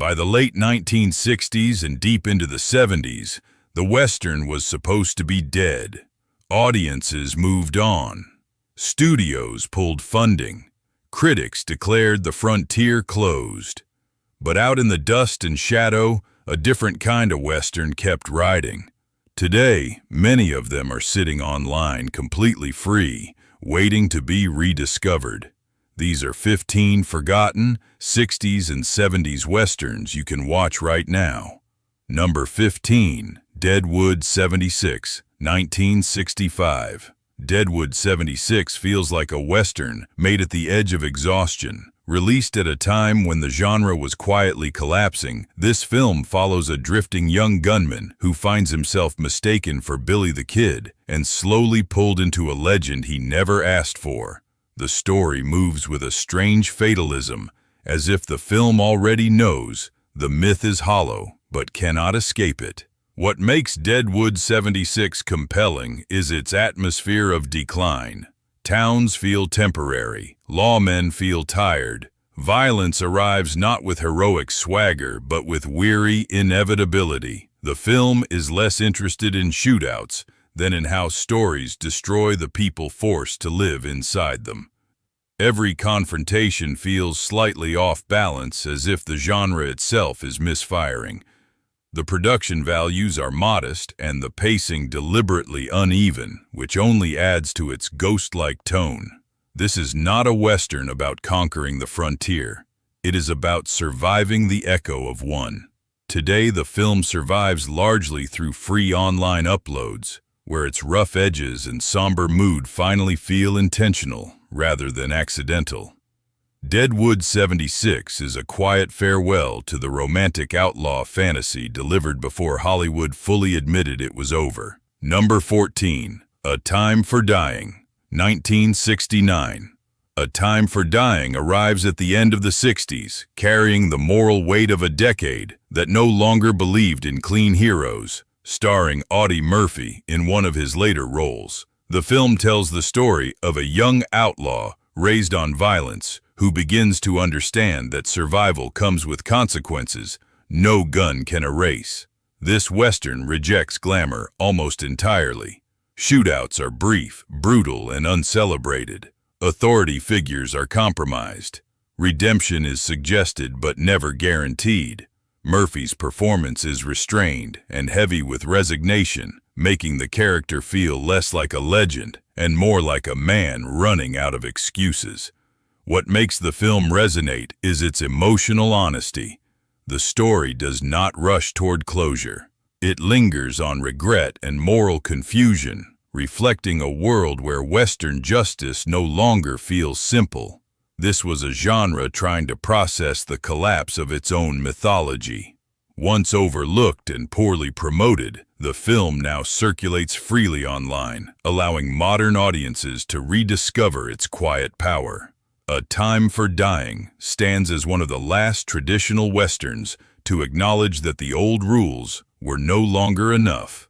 By the late 1960s and deep into the 70s, the Western was supposed to be dead. Audiences moved on. Studios pulled funding. Critics declared the frontier closed. But out in the dust and shadow, a different kind of Western kept riding. Today, many of them are sitting online completely free, waiting to be rediscovered. These are 15 forgotten 60s and 70s Westerns you can watch right now. Number 15, Deadwood 76, 1965. Deadwood 76 feels like a Western made at the edge of exhaustion. Released at a time when the genre was quietly collapsing, this film follows a drifting young gunman who finds himself mistaken for Billy the Kid and slowly pulled into a legend he never asked for. The story moves with a strange fatalism, as if the film already knows the myth is hollow but cannot escape it. What makes Deadwood 76 compelling is its atmosphere of decline. Towns feel temporary, lawmen feel tired. Violence arrives not with heroic swagger, but with weary inevitability. The film is less interested in shootouts than in how stories destroy the people forced to live inside them. Every confrontation feels slightly off balance, as if the genre itself is misfiring. The production values are modest and the pacing deliberately uneven, which only adds to its ghost-like tone. This is not a Western about conquering the frontier. It is about surviving the echo of one. Today, the film survives largely through free online uploads, where its rough edges and somber mood finally feel intentional rather than accidental. Deadwood 76 is a quiet farewell to the romantic outlaw fantasy delivered before Hollywood fully admitted it was over. Number 14, A Time for Dying, 1969. A Time for Dying arrives at the end of the 60s, carrying the moral weight of a decade that no longer believed in clean heroes. Starring Audie Murphy in one of his later roles, the film tells the story of a young outlaw raised on violence who begins to understand that survival comes with consequences no gun can erase. This Western rejects glamour almost entirely. Shootouts are brief, brutal, and uncelebrated. Authority figures are compromised. Redemption is suggested but never guaranteed. Murphy's performance is restrained and heavy with resignation, making the character feel less like a legend and more like a man running out of excuses. What makes the film resonate is its emotional honesty. The story does not rush toward closure. It lingers on regret and moral confusion, reflecting a world where Western justice no longer feels simple. This was a genre trying to process the collapse of its own mythology. Once overlooked and poorly promoted, the film now circulates freely online, allowing modern audiences to rediscover its quiet power. A Time for Dying stands as one of the last traditional Westerns to acknowledge that the old rules were no longer enough.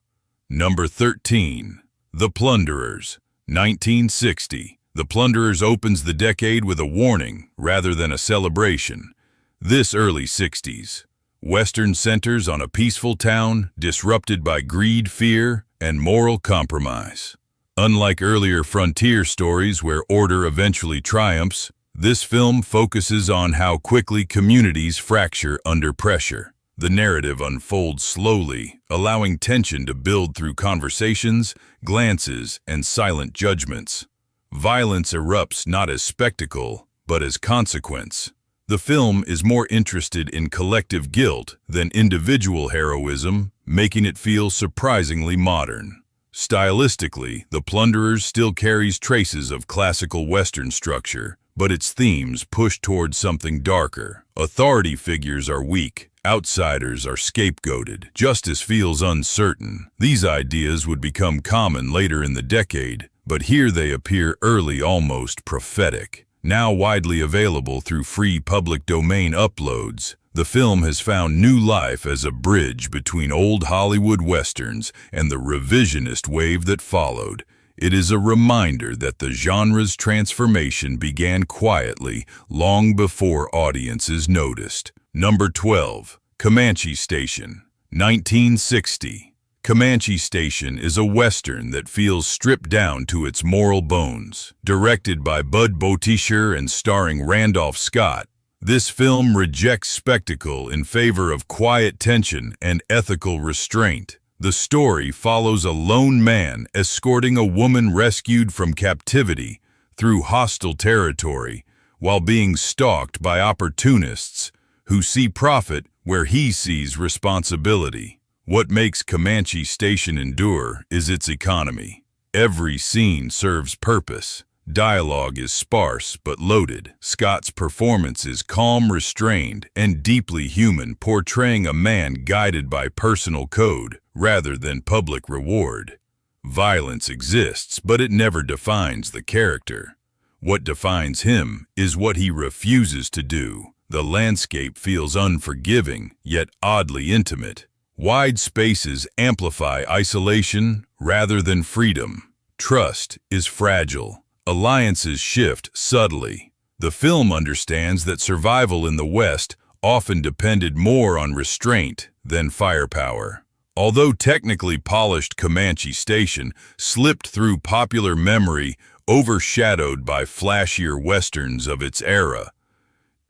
Number 13, The Plunderers, 1960. The Plunderers opens the decade with a warning rather than a celebration. This early 60s Western centers on a peaceful town disrupted by greed, fear, and moral compromise. Unlike earlier frontier stories where order eventually triumphs, this film focuses on how quickly communities fracture under pressure. The narrative unfolds slowly, allowing tension to build through conversations, glances, and silent judgments. Violence erupts not as spectacle, but as consequence. The film is more interested in collective guilt than individual heroism, making it feel surprisingly modern. Stylistically, The Plunderers still carries traces of classical Western structure, but its themes push towards something darker. Authority figures are weak, outsiders are scapegoated, justice feels uncertain. These ideas would become common later in the decade, but here they appear early, almost prophetic. Now widely available through free public domain uploads, the film has found new life as a bridge between old Hollywood Westerns and the revisionist wave that followed. It is a reminder that the genre's transformation began quietly long before audiences noticed. Number 12. Comanche Station, 1960. Comanche Station is a Western that feels stripped down to its moral bones. Directed by Bud Boutisher and starring Randolph Scott, this film rejects spectacle in favor of quiet tension and ethical restraint. The story follows a lone man escorting a woman rescued from captivity through hostile territory while being stalked by opportunists who see profit where he sees responsibility. What makes Comanche Station endure is its economy. Every scene serves purpose. Dialogue is sparse but loaded. Scott's performance is calm, restrained, and deeply human, portraying a man guided by personal code rather than public reward. Violence exists, but it never defines the character. What defines him is what he refuses to do. The landscape feels unforgiving, yet oddly intimate. Wide spaces amplify isolation rather than freedom. Trust is fragile. Alliances shift subtly. The film understands that survival in the West often depended more on restraint than firepower. Although technically polished, Comanche Station slipped through popular memory, overshadowed by flashier westerns of its era.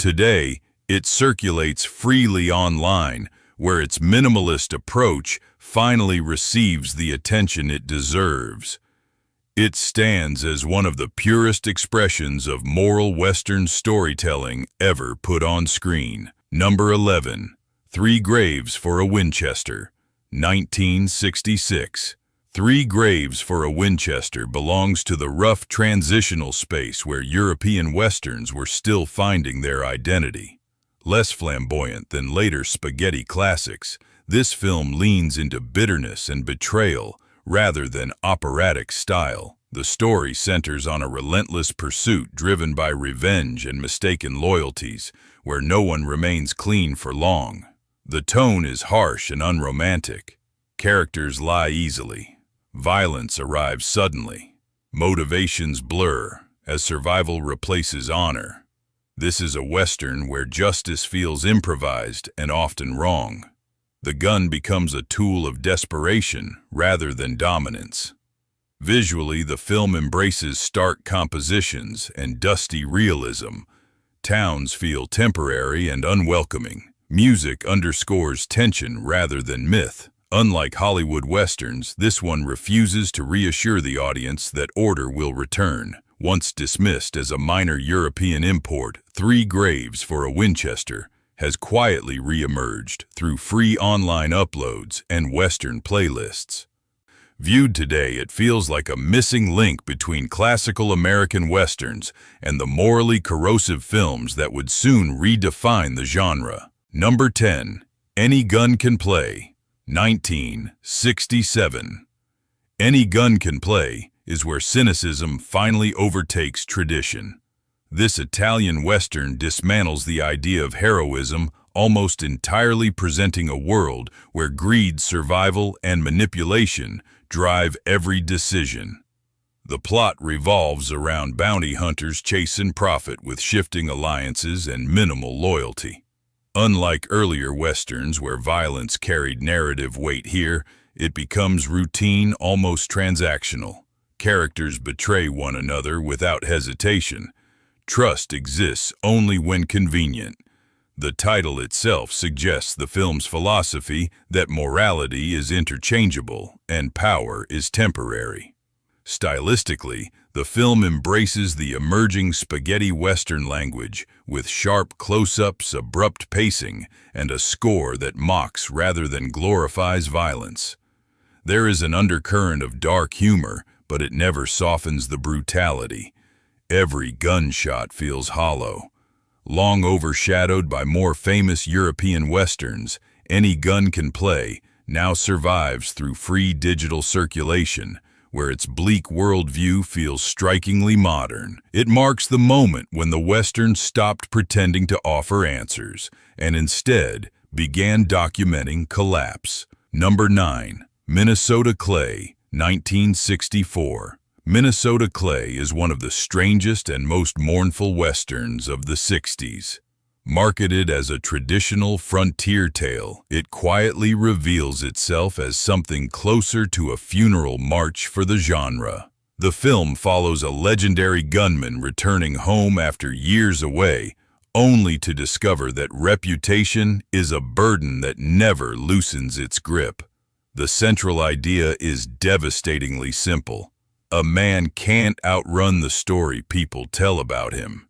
Today, it circulates freely online, where its minimalist approach finally receives the attention it deserves. It stands as one of the purest expressions of moral Western storytelling ever put on screen. Number 11. Three Graves for a Winchester, 1966. Three Graves for a Winchester belongs to the rough transitional space where European Westerns were still finding their identity. Less flamboyant than later spaghetti classics, this film leans into bitterness and betrayal rather than operatic style. The story centers on a relentless pursuit driven by revenge and mistaken loyalties, where no one remains clean for long. The tone is harsh and unromantic. Characters lie easily. Violence arrives suddenly. Motivations blur as survival replaces honor. This is a Western where justice feels improvised and often wrong. The gun becomes a tool of desperation rather than dominance. Visually, the film embraces stark compositions and dusty realism. Towns feel temporary and unwelcoming. Music underscores tension rather than myth. Unlike Hollywood Westerns, this one refuses to reassure the audience that order will return. Once dismissed as a minor European import, Three Graves for a Winchester has quietly re-emerged through free online uploads and Western playlists. Viewed today, it feels like a missing link between classical American Westerns and the morally corrosive films that would soon redefine the genre. Number 10. Any Gun Can Play, 1967. Any Gun Can Play is where cynicism finally overtakes tradition. This Italian Western dismantles the idea of heroism, almost entirely presenting a world where greed, survival, and manipulation drive every decision. The plot revolves around bounty hunters chasing profit with shifting alliances and minimal loyalty. Unlike earlier Westerns where violence carried narrative weight, here it becomes routine, almost transactional. Characters betray one another without hesitation. Trust exists only when convenient. The title itself suggests the film's philosophy that morality is interchangeable and power is temporary. Stylistically, the film embraces the emerging spaghetti Western language with sharp close-ups, abrupt pacing, and a score that mocks rather than glorifies violence. There is an undercurrent of dark humor, but it never softens the brutality. Every gunshot feels hollow. Long overshadowed by more famous European Westerns, Any Gun Can Play now survives through free digital circulation, where its bleak worldview feels strikingly modern. It marks the moment when the Western stopped pretending to offer answers and instead began documenting collapse. Number 9. Minnesota Clay, 1964. Minnesota Clay is one of the strangest and most mournful Westerns of the 60s. Marketed as a traditional frontier tale, it quietly reveals itself as something closer to a funeral march for the genre. The film follows a legendary gunman returning home after years away, only to discover that reputation is a burden that never loosens its grip. The central idea is devastatingly simple. A man can't outrun the story people tell about him.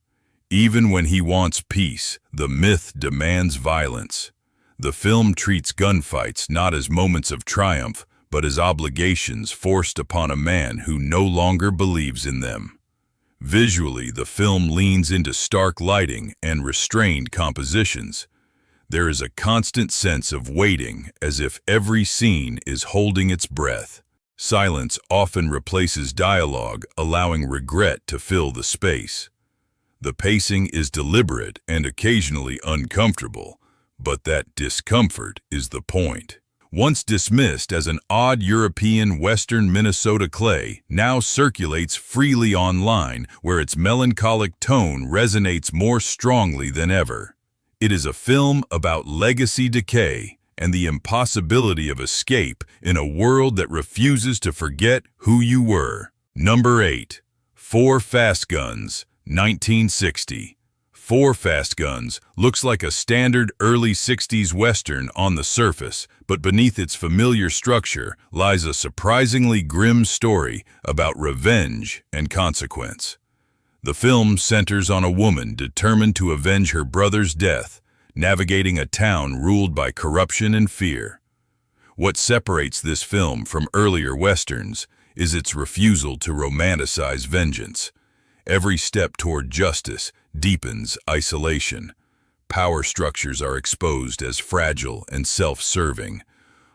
Even when he wants peace, the myth demands violence. The film treats gunfights not as moments of triumph, but as obligations forced upon a man who no longer believes in them. Visually, the film leans into stark lighting and restrained compositions. There is a constant sense of waiting, as if every scene is holding its breath. Silence often replaces dialogue, allowing regret to fill the space. The pacing is deliberate and occasionally uncomfortable, but that discomfort is the point. Once dismissed as an odd European Western Minnesota clay, now circulates freely online, where its melancholic tone resonates more strongly than ever. It is a film about legacy decay and the impossibility of escape in a world that refuses to forget who you were. Number 8. Four Fast Guns, 1960. Four Fast Guns looks like a standard early 60s Western on the surface, but beneath its familiar structure lies a surprisingly grim story about revenge and consequence. The film centers on a woman determined to avenge her brother's death, navigating a town ruled by corruption and fear. What separates this film from earlier Westerns is its refusal to romanticize vengeance. Every step toward justice deepens isolation. Power structures are exposed as fragile and self-serving.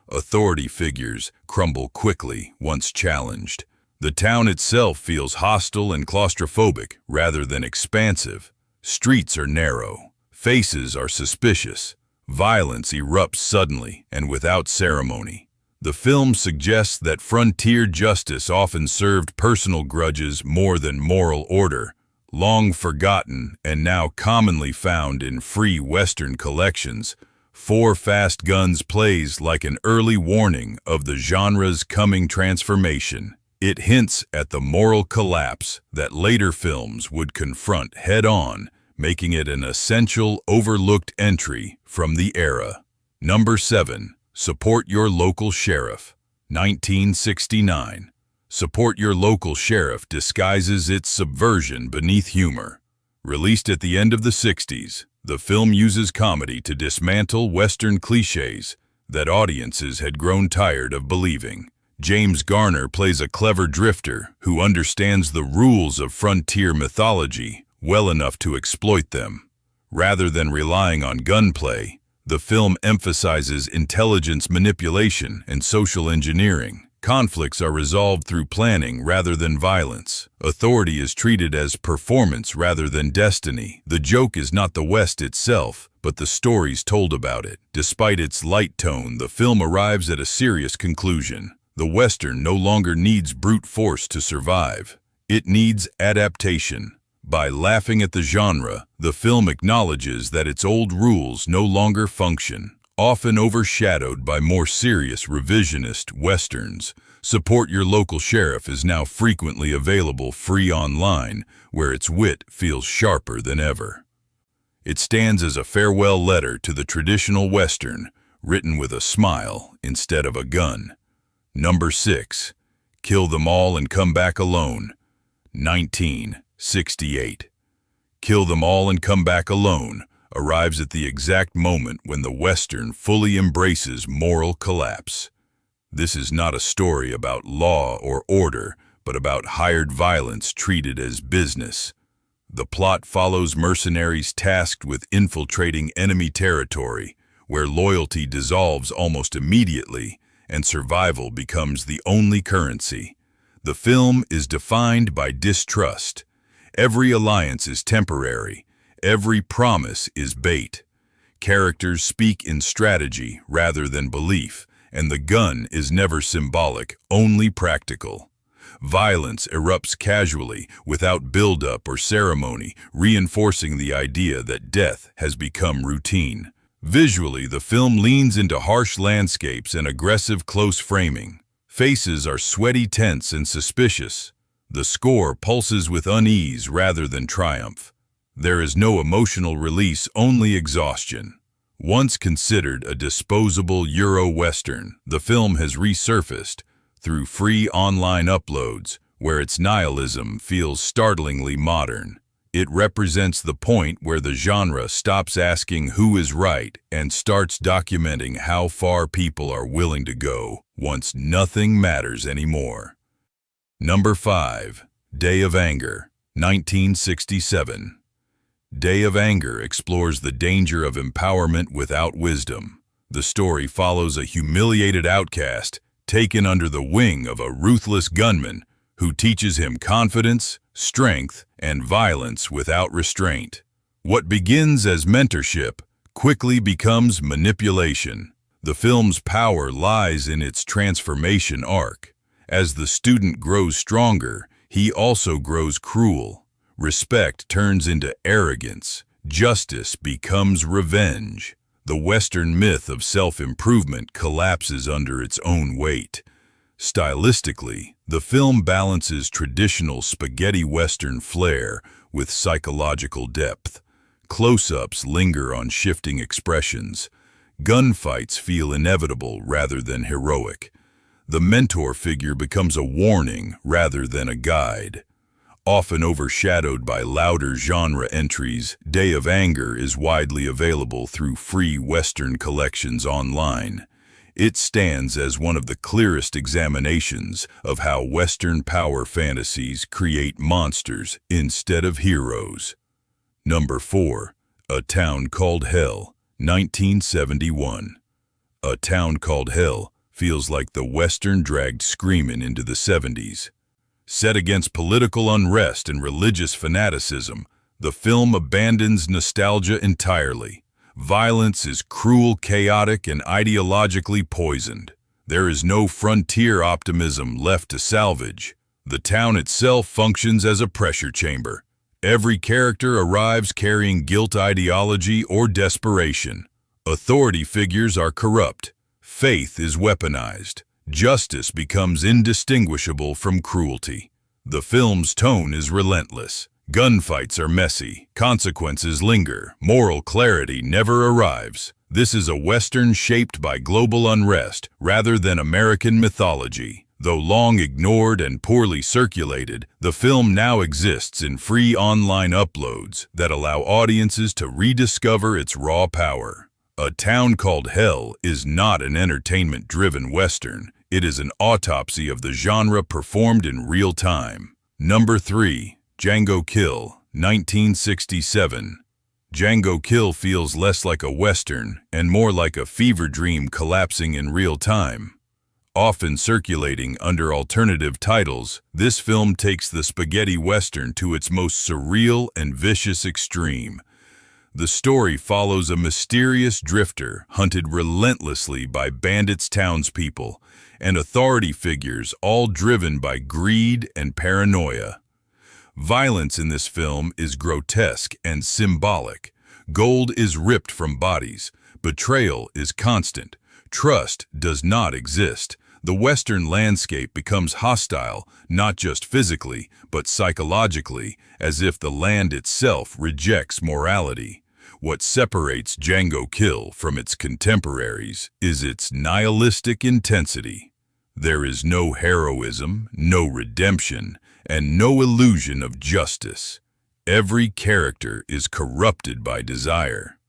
Authority figures crumble quickly once challenged. The town itself feels hostile and claustrophobic rather than expansive. Streets are narrow. Faces are suspicious. Violence erupts suddenly and without ceremony. The film suggests that frontier justice often served personal grudges more than moral order, long forgotten and now commonly found in free Western collections. Four Fast Guns plays like an early warning of the genre's coming transformation. It hints at the moral collapse that later films would confront head-on, making it an essential, overlooked entry from the era. Number 7. Support Your Local Sheriff, 1969. Support Your Local Sheriff disguises its subversion beneath humor. Released at the end of the 60s, the film uses comedy to dismantle Western cliches that audiences had grown tired of believing. James Garner plays a clever drifter who understands the rules of frontier mythology well enough to exploit them. Rather than relying on gunplay, the film emphasizes intelligence manipulation and social engineering. Conflicts are resolved through planning rather than violence. Authority is treated as performance rather than destiny. The joke is not the West itself, but the stories told about it. Despite its light tone, the film arrives at a serious conclusion. The Western no longer needs brute force to survive. It needs adaptation. By laughing at the genre, the film acknowledges that its old rules no longer function. Often overshadowed by more serious revisionist Westerns, Support Your Local Sheriff is now frequently available free online, where its wit feels sharper than ever. It stands as a farewell letter to the traditional Western, written with a smile instead of a gun. Number 6. Kill Them All and Come Back Alone, 1968. Kill Them All and Come Back Alone arrives at the exact moment when the Western fully embraces moral collapse. This is not a story about law or order, but about hired violence treated as business. The plot follows mercenaries tasked with infiltrating enemy territory, where loyalty dissolves almost immediately and survival becomes the only currency. The film is defined by distrust. Every alliance is temporary. Every promise is bait. Characters speak in strategy rather than belief, and the gun is never symbolic, only practical. Violence erupts casually, without build-up or ceremony, reinforcing the idea that death has become routine. Visually, the film leans into harsh landscapes and aggressive close framing. Faces are sweaty, tense, and suspicious. The score pulses with unease rather than triumph. There is no emotional release, only exhaustion. Once considered a disposable Euro-Western, the film has resurfaced through free online uploads, where its nihilism feels startlingly modern. It represents the point where the genre stops asking who is right and starts documenting how far people are willing to go once nothing matters anymore. Number 5. Day of Anger, 1967. Day of Anger explores the danger of empowerment without wisdom. The story follows a humiliated outcast taken under the wing of a ruthless gunman who teaches him confidence, strength, and violence without restraint. What begins as mentorship quickly becomes manipulation. The film's power lies in its transformation arc. As the student grows stronger, he also grows cruel. Respect turns into arrogance. Justice becomes revenge. The Western myth of self-improvement collapses under its own weight. Stylistically, the film balances traditional spaghetti Western flair with psychological depth. Close-ups linger on shifting expressions. Gunfights feel inevitable rather than heroic. The mentor figure becomes a warning rather than a guide. Often overshadowed by louder genre entries, Day of Anger is widely available through free Western collections online. It stands as one of the clearest examinations of how Western power fantasies create monsters instead of heroes. Number 4. A Town Called Hell, 1971. A Town Called Hell feels like the Western dragged screaming into the 70s. Set against political unrest and religious fanaticism, the film abandons nostalgia entirely. Violence is cruel, chaotic, and ideologically poisoned. There is no frontier optimism left to salvage. The town itself functions as a pressure chamber. Every character arrives carrying guilt, ideology, or desperation. Authority figures are corrupt. Faith is weaponized. Justice becomes indistinguishable from cruelty. The film's tone is relentless. Gunfights are messy. Consequences linger. Moral clarity never arrives. This is a Western shaped by global unrest rather than American mythology. Though long ignored and poorly circulated, the film now exists in free online uploads that allow audiences to rediscover its raw power. A Town Called Hell is not an entertainment-driven Western. It is an autopsy of the genre performed in real time. Number 3. Django Kill, 1967. Django Kill feels less like a Western and more like a fever dream collapsing in real time. Often circulating under alternative titles, this film takes the spaghetti Western to its most surreal and vicious extreme. The story follows a mysterious drifter hunted relentlessly by bandits, townspeople, and authority figures, all driven by greed and paranoia. Violence in this film is grotesque and symbolic. Gold is ripped from bodies. Betrayal is constant. Trust does not exist. The Western landscape becomes hostile, not just physically, but psychologically, as if the land itself rejects morality. What separates Django Kill from its contemporaries is its nihilistic intensity. There is no heroism, no redemption, and no illusion of justice. Every character is corrupted by desire.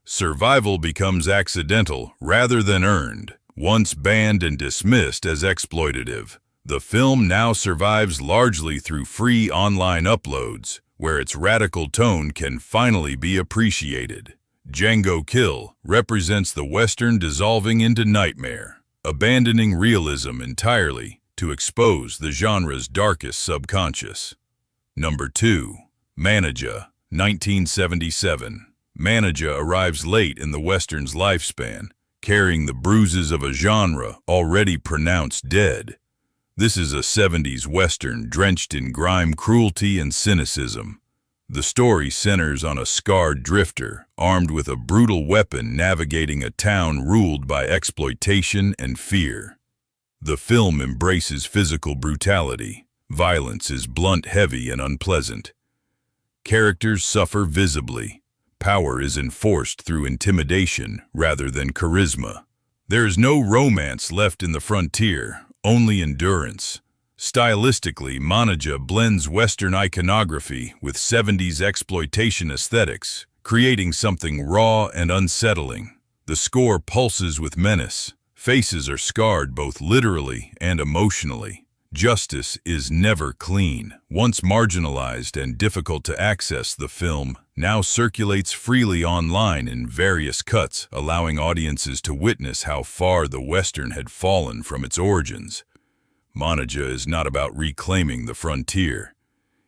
Survival becomes accidental rather than earned. Once banned and dismissed as exploitative, the film now survives largely through free online uploads, where its radical tone can finally be appreciated. Django Kill represents the Western dissolving into nightmare, abandoning realism entirely to expose the genre's darkest subconscious. Number 2. Manaja, 1977. Manaja arrives late in the Western's lifespan, carrying the bruises of a genre already pronounced dead. This is a 70s Western drenched in grime, cruelty, and cynicism. The story centers on a scarred drifter, armed with a brutal weapon navigating a town ruled by exploitation and fear. The film embraces physical brutality. Violence is blunt, heavy, and unpleasant. Characters suffer visibly. Power is enforced through intimidation rather than charisma. There is no romance left in the frontier, only endurance. Stylistically, Manaja blends Western iconography with 70s exploitation aesthetics, creating something raw and unsettling. The score pulses with menace. Faces are scarred both literally and emotionally. Justice is never clean. Once marginalized and difficult to access, the film now circulates freely online in various cuts, allowing audiences to witness how far the Western had fallen from its origins. Manaja is not about reclaiming the frontier.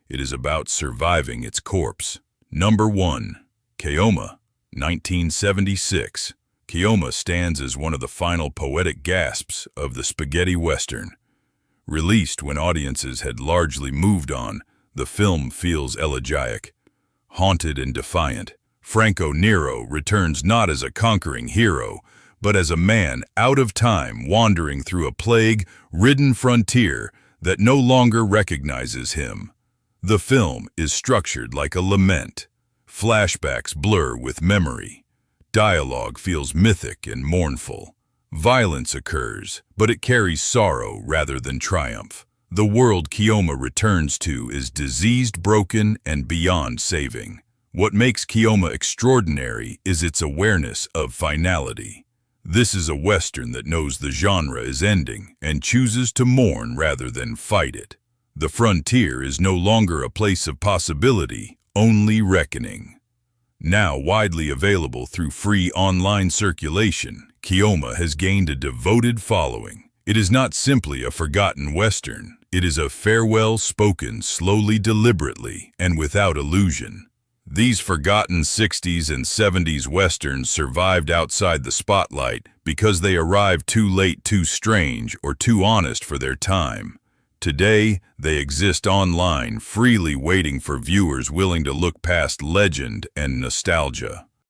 It is about surviving its corpse. Number 1. Keoma, 1976. Keoma stands as one of the final poetic gasps of the spaghetti Western. Released when audiences had largely moved on, the film feels elegiac. Haunted and defiant, Franco Nero returns not as a conquering hero, but as a man out of time wandering through a plague-ridden frontier that no longer recognizes him. The film is structured like a lament. Flashbacks blur with memory. Dialogue feels mythic and mournful. Violence occurs, but it carries sorrow rather than triumph. The world Keoma returns to is diseased, broken, and beyond saving. What makes Keoma extraordinary is its awareness of finality. This is a Western that knows the genre is ending and chooses to mourn rather than fight it. The frontier is no longer a place of possibility, only reckoning. Now widely available through free online circulation, Keoma has gained a devoted following. It is not simply a forgotten Western. It is a farewell spoken slowly, deliberately, and without illusion. These forgotten 60s and 70s Westerns survived outside the spotlight because they arrived too late, too strange, or too honest for their time. Today, they exist online, freely waiting for viewers willing to look past legend and nostalgia.